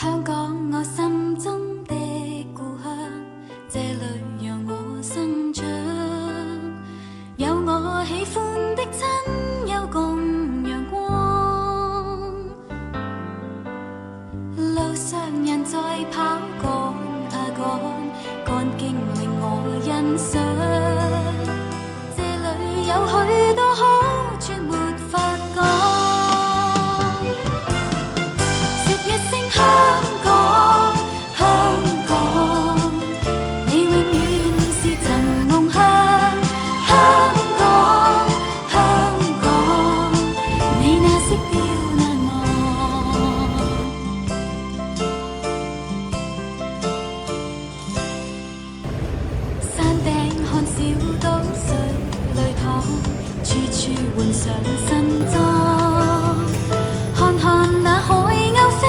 香港我心中的故鄉，這裏讓我生長，有我喜歡的親友共陽光，路上人在跑趕啊趕，趕徑令我欣賞，這裏有許多好處沒法講。香港，香港，你永遠是曾夢想。香港，香港，你那色調難忘。山頂看小島水裏淌，處處換上新裝，看看那海鷗飛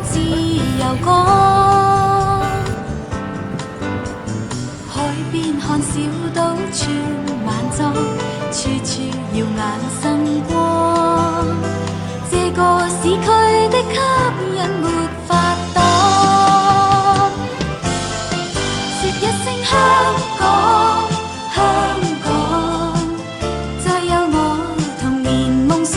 自由港，海邊看小島穿晚裝，處處耀眼生光，這個市區的吸引沒法擋。說一聲香港，香港，再有我童年夢想。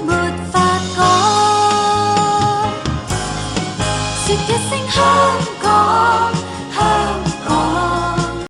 沒法講，說一